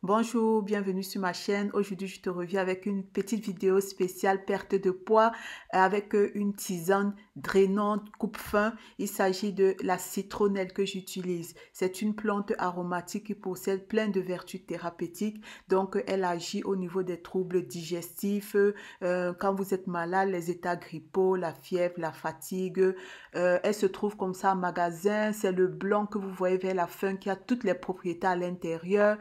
Bonjour, bienvenue sur ma chaîne. Aujourd'hui, je te reviens avec une petite vidéo spéciale perte de poids avec une tisane drainante coupe-faim. Il s'agit de la citronnelle que j'utilise. C'est une plante aromatique qui possède plein de vertus thérapeutiques. Donc, elle agit au niveau des troubles digestifs. Quand vous êtes malade, les états grippaux, la fièvre, la fatigue. Elle se trouve comme ça en magasin. C'est le blanc que vous voyez vers la fin qui a toutes les propriétés à l'intérieur.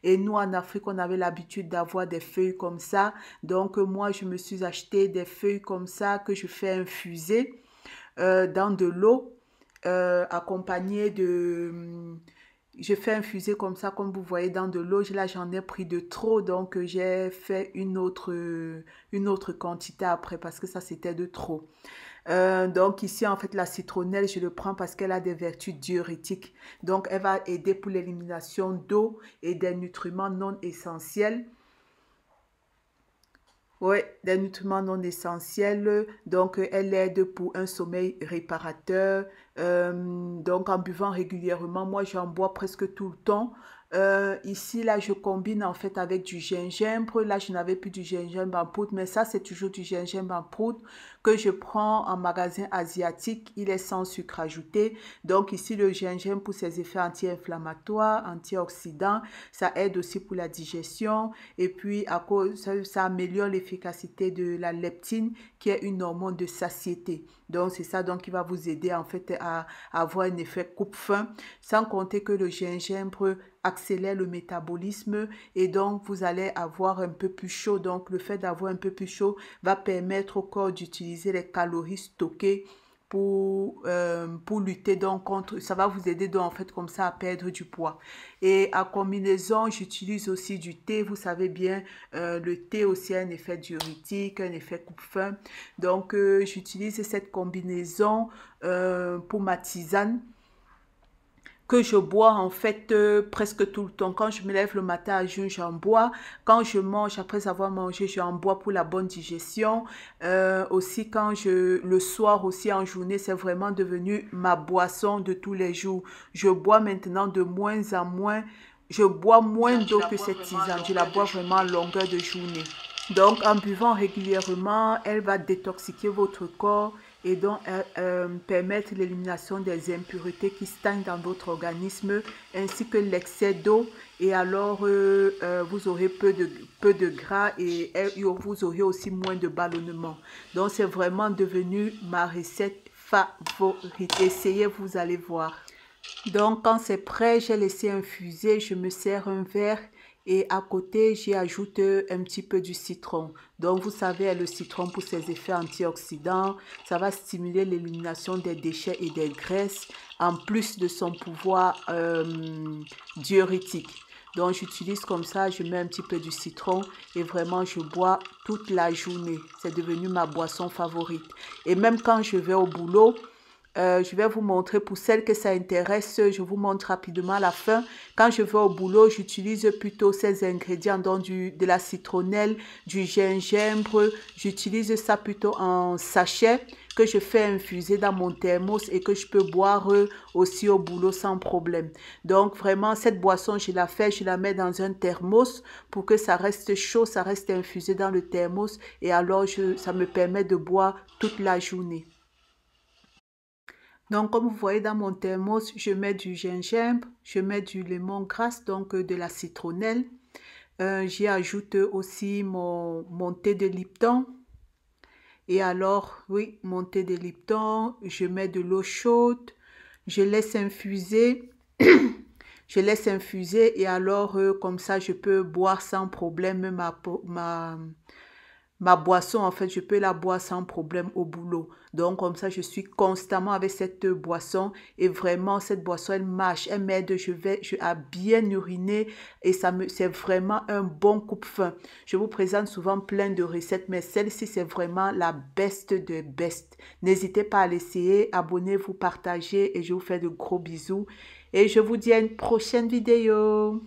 Et nous, en Afrique, on avait l'habitude d'avoir des feuilles comme ça. Donc, moi, je me suis acheté des feuilles comme ça que je fais infuser dans de l'eau, accompagnée de... Je fais infuser comme ça, comme vous voyez, dans de l'eau. Là, j'en ai pris de trop, donc j'ai fait une autre quantité après parce que ça, c'était de trop. Donc ici, en fait, la citronnelle, je le prends parce qu'elle a des vertus diurétiques. Donc, elle va aider pour l'élimination d'eau et des nutriments non essentiels. Oui, des nutriments non essentiels. Donc, elle aide pour un sommeil réparateur. Donc, en buvant régulièrement, moi, j'en bois presque tout le temps. Ici, là, je combine en fait avec du gingembre. Là, je n'avais plus du gingembre en poudre, mais ça, c'est toujours du gingembre en poudre que je prends en magasin asiatique. Il est sans sucre ajouté. Donc, ici, le gingembre pour ses effets anti-inflammatoires, antioxydants. Ça aide aussi pour la digestion. Et puis, à cause, ça améliore l'efficacité de la leptine, qui est une hormone de satiété. Donc, c'est ça donc qui va vous aider en fait à avoir un effet coupe-faim. Sans compter que le gingembre accélère le métabolisme et donc vous allez avoir un peu plus chaud. Donc, le fait d'avoir un peu plus chaud va permettre au corps d'utiliser les calories stockées pour lutter donc contre, ça va vous aider donc en fait comme ça à perdre du poids. Et à combinaison, j'utilise aussi du thé, vous savez bien, le thé aussi a un effet diurétique, un effet coupe-faim. Donc j'utilise cette combinaison pour ma tisane que je bois en fait presque tout le temps. Quand je me lève le matin à jeun, j'en bois. Quand je mange, après avoir mangé, j'en bois pour la bonne digestion. Aussi le soir aussi en journée, c'est vraiment devenu ma boisson de tous les jours. Je bois maintenant de moins en moins. Je bois moins d'eau que cette tisane. Je la bois vraiment à longueur de journée. Donc, en buvant régulièrement, elle va détoxiquer votre corps et donc permettre l'élimination des impuretés qui stagnent dans votre organisme ainsi que l'excès d'eau. Et alors, vous aurez peu de gras et vous aurez aussi moins de ballonnement. Donc, c'est vraiment devenu ma recette favorite. Essayez, vous allez voir. Donc, quand c'est prêt, j'ai laissé infuser, je me sers un verre et à côté, j'y ajoute un petit peu du citron. Donc, vous savez, le citron pour ses effets antioxydants, ça va stimuler l'élimination des déchets et des graisses en plus de son pouvoir diurétique. Donc, j'utilise comme ça, je mets un petit peu du citron et vraiment, je bois toute la journée. C'est devenu ma boisson favorite. Et même quand je vais au boulot, je vais vous montrer pour celles que ça intéresse, je vous montre rapidement à la fin. Quand je vais au boulot, j'utilise plutôt ces ingrédients, donc de la citronnelle, du gingembre. J'utilise ça plutôt en sachet que je fais infuser dans mon thermos et que je peux boire aussi au boulot sans problème. Donc vraiment, cette boisson, je la mets dans un thermos pour que ça reste chaud, ça reste infusé dans le thermos et alors ça me permet de boire toute la journée. Donc, comme vous voyez dans mon thermos, je mets du gingembre, je mets du lemongrass, donc de la citronnelle. J'y ajoute aussi mon thé de Lipton. Et alors, oui, mon thé de Lipton, je mets de l'eau chaude, je laisse infuser. Je laisse infuser et alors, comme ça, je peux boire sans problème ma boisson, en fait, je peux la boire sans problème au boulot. Donc, comme ça, je suis constamment avec cette boisson. Et vraiment, cette boisson, elle marche, elle m'aide. À bien uriner. Et c'est vraiment un bon coupe-faim. Je vous présente souvent plein de recettes, mais celle-ci, c'est vraiment la best de best. N'hésitez pas à l'essayer. Abonnez-vous, partagez. Et je vous fais de gros bisous. Et je vous dis à une prochaine vidéo.